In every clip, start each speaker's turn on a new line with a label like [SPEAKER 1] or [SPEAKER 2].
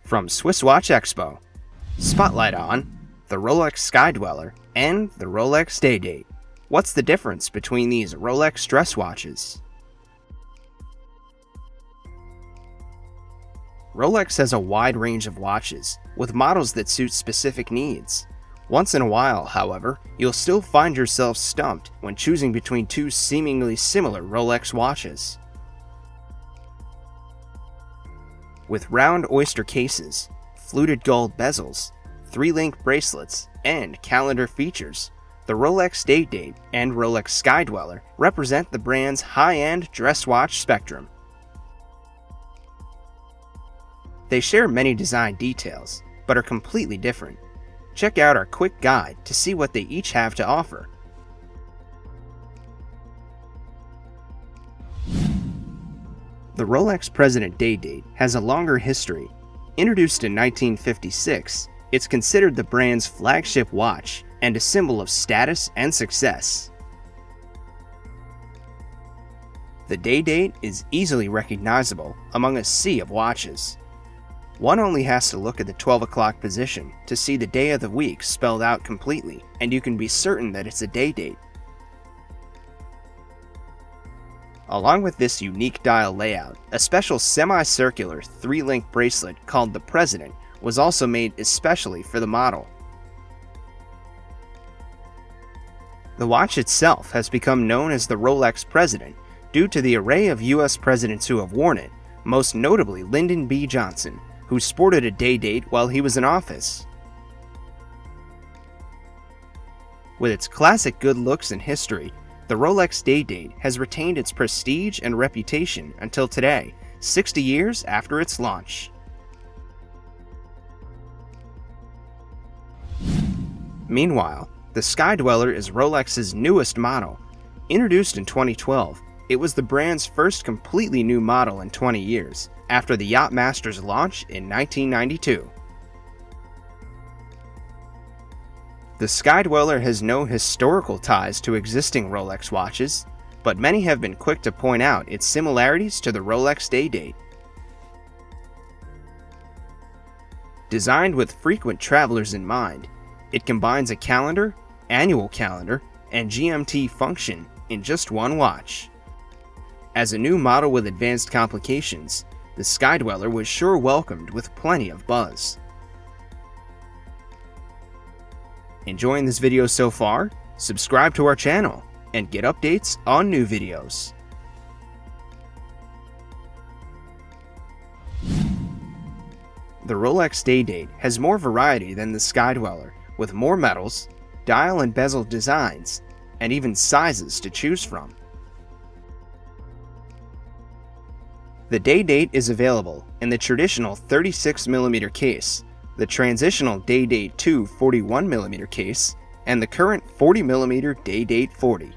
[SPEAKER 1] From SwissWatchExpo, spotlight on the Rolex Sky-Dweller and the Rolex Day-Date. What's the difference between these Rolex dress watches? Rolex has a wide range of watches, with models that suit specific needs. Once in a while, however, you'll still find yourself stumped when choosing between two seemingly similar Rolex watches. With round Oyster cases, fluted gold bezels, 3-link bracelets, and calendar features, the Rolex Day-Date and Rolex Sky-Dweller represent the brand's high-end dress watch spectrum. They share many design details, but are completely different. Check out our quick guide to see what they each have to offer. The Rolex President Day-Date has a longer history. Introduced in 1956, it's considered the brand's flagship watch and a symbol of status and success. The Day-Date is easily recognizable among a sea of watches. One only has to look at the 12 o'clock position to see the day of the week spelled out completely, and you can be certain that it's a Day-Date. Along with this unique dial layout, a special semicircular 3-link bracelet called the President was also made especially for the model. The watch itself has become known as the Rolex President due to the array of US presidents who have worn it, most notably Lyndon B. Johnson, who sported a Day-Date while he was in office. With its classic good looks and history, the Rolex Day-Date has retained its prestige and reputation until today, 60 years after its launch. Meanwhile, the Sky-Dweller is Rolex's newest model. Introduced in 2012, it was the brand's first completely new model in 20 years, after the Yachtmaster's launch in 1992. The Sky-Dweller has no historical ties to existing Rolex watches, but many have been quick to point out its similarities to the Rolex Day-Date. Designed with frequent travelers in mind, it combines a calendar, annual calendar, and GMT function in just one watch. As a new model with advanced complications, the Sky-Dweller was sure welcomed with plenty of buzz. Enjoying this video so far? Subscribe to our channel and get updates on new videos. The Rolex Day-Date has more variety than the Sky-Dweller, with more metals, dial and bezel designs, and even sizes to choose from. The Day-Date is available in the traditional 36mm case, the transitional Day-Date 2 41mm case, and the current 40mm Day-Date 40.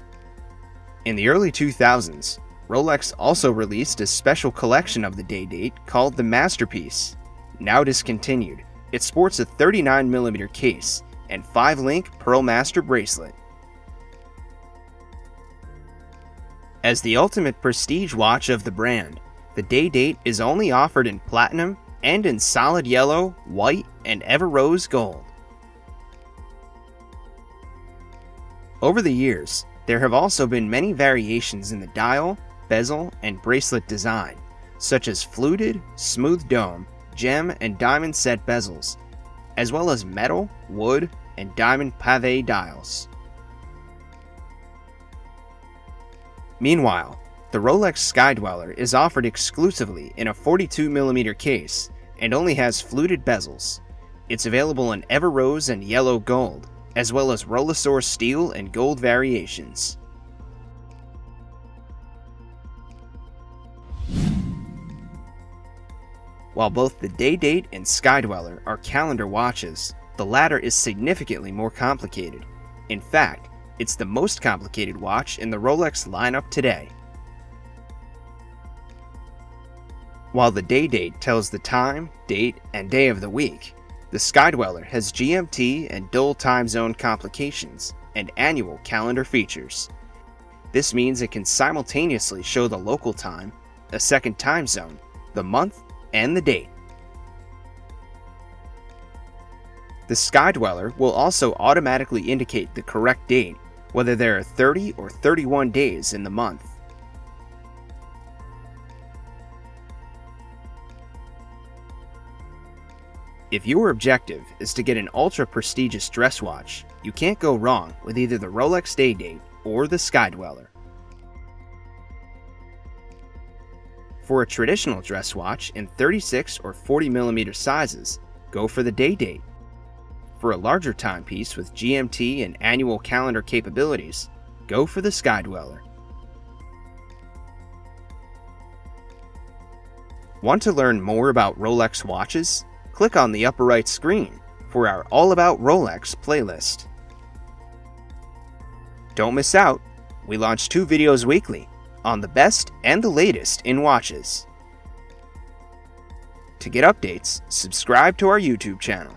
[SPEAKER 1] In the early 2000s, Rolex also released a special collection of the Day-Date called the Masterpiece. Now discontinued, it sports a 39mm case and 5-link Pearl Master bracelet. As the ultimate prestige watch of the brand, the Day-Date is only offered in platinum and in solid yellow, white, and ever rose gold. Over the years, there have also been many variations in the dial, bezel, and bracelet design, such as fluted, smooth dome, gem, and diamond set bezels, as well as metal, wood, and diamond pavé dials. Meanwhile, the Rolex Sky-Dweller is offered exclusively in a 42mm case and only has fluted bezels. It's available in ever rose and yellow gold, as well as Rolesaur steel and gold variations. While both the Day-Date and Sky-Dweller are calendar watches, the latter is significantly more complicated. In fact, it's the most complicated watch in the Rolex lineup today. While the Day-Date tells the time, date, and day of the week, the Sky-Dweller has GMT and dual time zone complications and annual calendar features. This means it can simultaneously show the local time, a second time zone, the month, and the date. The Sky-Dweller will also automatically indicate the correct date, whether there are 30 or 31 days in the month. If your objective is to get an ultra-prestigious dress watch, you can't go wrong with either the Rolex Day-Date or the Sky-Dweller. For a traditional dress watch in 36 or 40mm sizes, go for the Day-Date. For a larger timepiece with GMT and annual calendar capabilities, go for the Sky-Dweller. Want to learn more about Rolex watches? Click on the upper right screen for our All About Rolex playlist. Don't miss out, we launch 2 videos weekly on the best and the latest in watches. To get updates, subscribe to our YouTube channel.